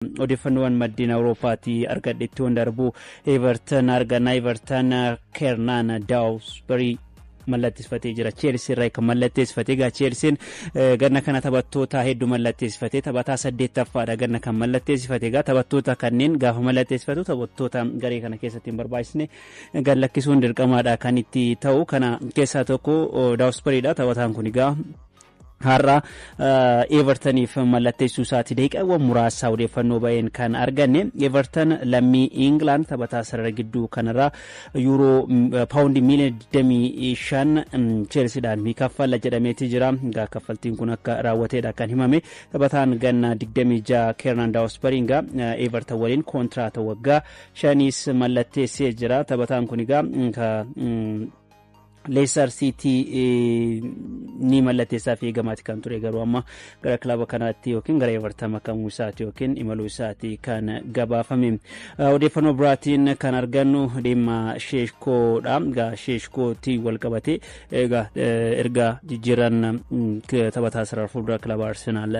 odeeffannoowwan maddeen Awurooppaatii argadhetti waan darbu Everton argana. Everton Kiernan Dewsbury mallatteessifatee jira. Chelsea irraa kan mallatteessifatee gaa Chelsea ganna kana taphattoota hedduu mallatteessifatee taphataa 8ffaadha ganna kan mallatteessifatee gaa taphattoota kanneen gaafa mallatteessifatu taphattoota garee kana keessatti hin barbaachisne gallakkisuun dirqamaadha kan itti ta'u. Kana keessaa tokko Dewsbury'dha. Taphataan kun gaa har'a Evertoniif mallatteessuu isaati daqiiqaawwan muraasa odeeffannoo ba'een kan arganne. Everton lammii England taphataa sarara gidduu kanarraa yuuroo paawundii miliyoona 25 Chelseadhaan ni kaffala jedhameeti jira. Gaa kaffaltiin kun akka raawwateedha kan himame. Taphataan ganna 26 Kiernan Dewsbury gaa Everton waliin kontiraata waggaa 5 mallatteessee jira. Taphataan kun gaa Leicester City ni mallatteessaaf eegamaati kan ture garuu amma gara kilaba kanaatti yookiin gara Everton makamuu isaati yookiin imaluu isaati kan gabaafame. Odeeffannoo biraatiin kan argannu dhimma Sheeshkoodha. Gaa Sheeshkootti wal qabate erga jijjiiran taphataa sarara fuuldura kilaba Arsenaal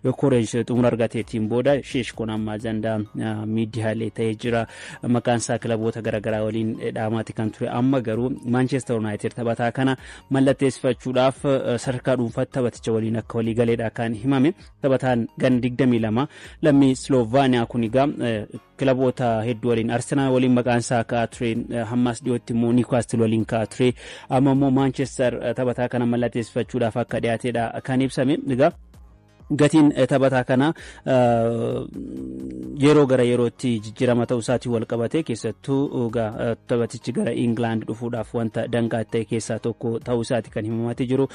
Yokoreej xumura argateetiin booda Sheeshkoon amma ajandaa miidiyaalee ta'ee jira. Maqaan isaa kilaboota garaagaraa waliin dhaamaati kan ture. Amma garuu Manchester United taphataa kana mallatteessifachuudhaaf sadarkaa dhuunfaatti taphaticha waliin akka walii galeedha kan himame. Taphataan gan 22 lammii Slovaaniyaa kun egaa kilaboota hedduu waliin Arsenaal waliin maqaan isaa ka'aa ture. Hammas dhiyootti immoo Newcastle waliin ka'aa ture. Amma immoo Manchester taphataa kana mallatteessifachuudhaaf akka dhiyaateedha kan ibsame. Egaa gatiin taphataa kana yeroo gara yerootti jijjiirama ta'uu isaatii wal qabate keessattuu taphatichi gara England dhufuudhaaf wanta danqaa ta'e keessaa tokko ta'uu isaati kan himamaati jiru.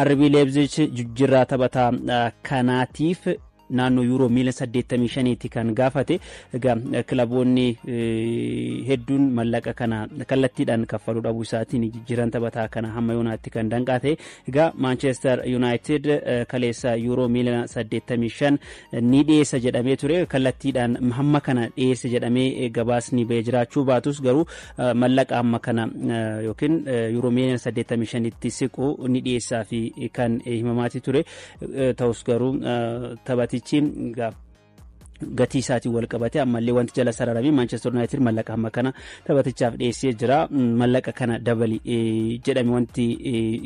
RB Leipzig jijjiirraa taphataa kanaatiif naannoo yuuroo miliyoona 85 kan gaafate. Egaa kilaboonni hedduun mallaqa kana kallattiidhaan kaffaluu dhabuu isaatiin jijjiiran taphataa kana hamma yoonaatti kan danqaate. Egaa Manchester United kaleessa yuuroo miliyoona 85 ni dhiyeessa jedhamee ture. Kallattiidhaan hamma kana dhiyeessa jedhamee gabaasni ba'ee jiraachuu baatus garuu mallaqa hamma kana yookiin yuuroo miliyoona 85 itti siqu ni dhiyeessaa fi kan himamaati ture. Ta'us garuu taphatichi gatii isaatii wal qabate ammallee wanti jala sararame Manchester United mallaqa hamma kana taphatichaaf dhiyeessee jira. Mallaqa kana dabali jedhame wanti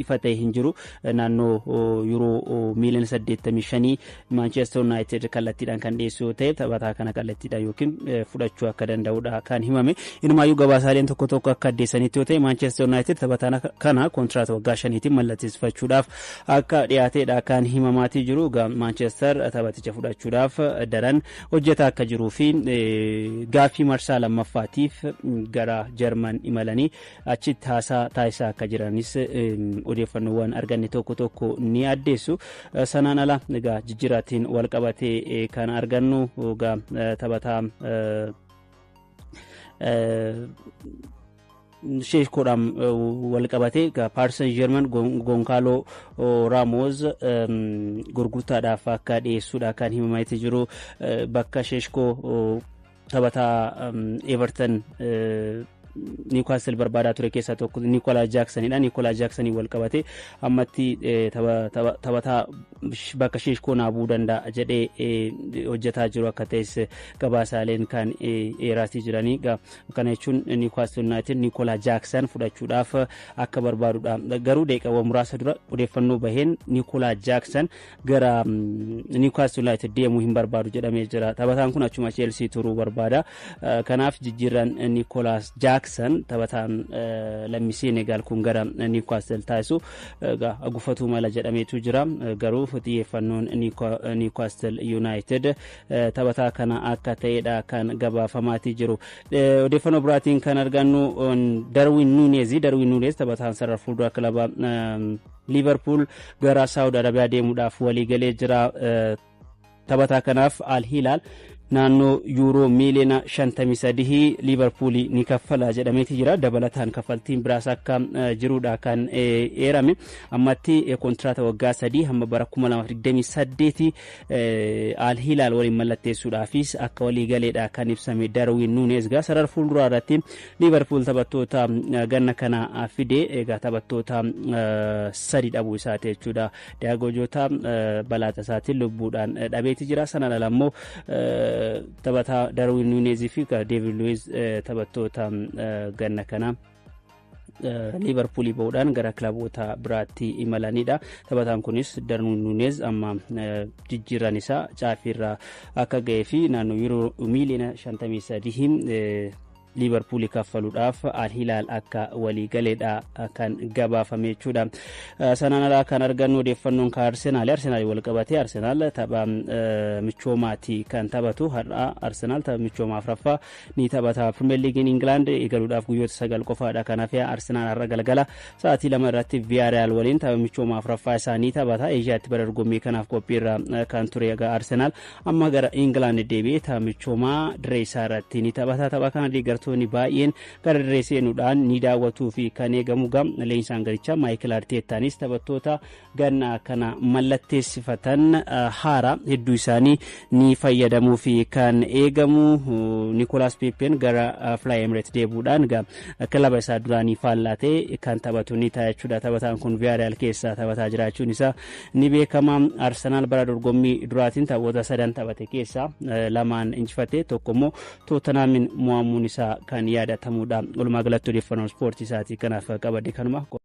ifa ta'e hin jiru. Naannoo yuuroo miliyoona 85 Manchester United kallattiidhaan kan dhiyeessu yoo ta'e taphataa kana kallattiidhaan yookiin fudhachuu akka danda'udha kan himame. Inumaayyuu gabaasaaleen tokko tokko akka addeessanitti yoo ta'e Manchester United taphataa kana kontiraata waggaa 5tiin mallatteessifachuudhaaf akka dhiyaateedha kan himamaatii jiru. Manchester taphaticha fudhachuudhaaf daran hojjetaa akka jiruu fi gaaffii marsaa lammaffaatiif gara Jarman imalanii achitti haasaa taasisaa akka jiranis odeeffannoowwan arganne tokko tokko ni addeessu. Sanaan ala egaa jijjiiraatiin wal qabatee kan argannu taphataa Sheeshkoodhaan wal qabate Paris Saint-Germain Goncalo Ramos gurgurtaadhaaf akka dhiyeessuudha kan himamaati jiru. Bakka Sheeshkoo taphataa Everton Newcastle barbaadaa ture keessaa tokko Nicolas Jacksonidha. Nicolas Jackson wal qabate ammatti taphataa bakka Sheeshkoo naabuu danda'a jedhee hojjetaa jiru akka ta'es gabaasaaleen kan eeraatii jiranii. Kana jechuun Newcastle United Nicolas Jackson fudhachuudhaaf akka barbaadudha. Garuu daqiiqaawwan muraasa dura odeeffannoo baheen Nicolas Jackson gara Newcastle United deemuu hin barbaadu jedhamee jira. Taphataan kun achuma Chelsea turuu barbaada. Kanaaf jijjiirran Nicolas Jackson taphataan lammii Senegal kun gara Newcastle taasisu gufatuu mala jedhameetu jira. Garuu xiyyeeffannoon Newcastle United taphataa kana akka ta'edha kan gabaafamaatii jiru. Odeeffannoo biraatiin kan argannu Darwin Nunes taphataan sarara fuuldura kilaba Liverpool gara Saudi Arabiyaa deemuudhaaf walii galee jira. Taphataa kanaaf Al Hilal naannoo yuuroo miliyoona 53 Liverpool ni kaffala jedhameeti jira. Dabalataan kaffaltiin biraas akka jiruudha kan eerame. Ammatti kontraata waggaa 3 hamma bara 2028 Al Hilal waliin mallatteessuudhaafis akka walii galeedha kan ibsame. Darwin Nunes gaa sarara fuulduraa irratti Liverpool taphattoota ganna kana fide egaa taphattoota 3 dhabuu isaati jechuudha. Daagojoota balaa tasaatiin lubbuudhaan dhabeeti jira. Sanaan ala immoo taphataa Darwin Nunez fi David Luiz taphattoota ganna kana Liverpool bahuudhaan gara kilaboota biraatti imalanidha. Taphataan kunis Darwin Nunez amma jijjiirran isaa caafiirraa akka ga'ee fi naannoo euro miliyoona 53 Liverpool kaffaluudhaaf Al Hilal akka walii galeedha kan gabaafame jechuudha. Sanaan alaa kan argannu odeeffannoon ka Arsenaal wal qabatee Arsenaal tapha michoomaati kan taphatu har'a Arsenaal tapha michoomaa afuraffaa ni taphata. Premier League England eegaluudhaaf guyyoota 9 qofaadha. Kanaaf Arsenaal har'a galgala sa'aatii 2 irratti Villarreal waliin tapha michoomaa afuraffaa isaanii taphata. Eeshiyaatti bara dorgommii kanaaf qophiirra kan ture Arsenaal amma gara England deebi'ee tapha michoomaa dirree isaa irratti ni taphata. Tapha kana deeggartoonni baay'een gara dirree seenuudhaan ni daawwatuu fi kan eegamu leenjisaan garichaa Michael Arteetaanis taphattoota ganna kana mallatteessifatan haara hedduu isaanii ni fayyadamuu fi kan eegamu. Nicolas Pepen gara Fly Emirates deebuudhaan kilaba isaa duraanii faallaatee kan taphatu ni ta'a jechuudha. Taphataan kun Villarreal keessaa taphataa jiraachuun isaa ni beekama. Arsenaal bara dorgommii duraatiin taphoota 3 taphate keessaa 2 injifatee tokko immoo Tottenhamin mo'amuun isaa kan yaadatamudha. Walumaa galatti odeeffannoo ispoortii isaatii kanaaf qabadde kanuma.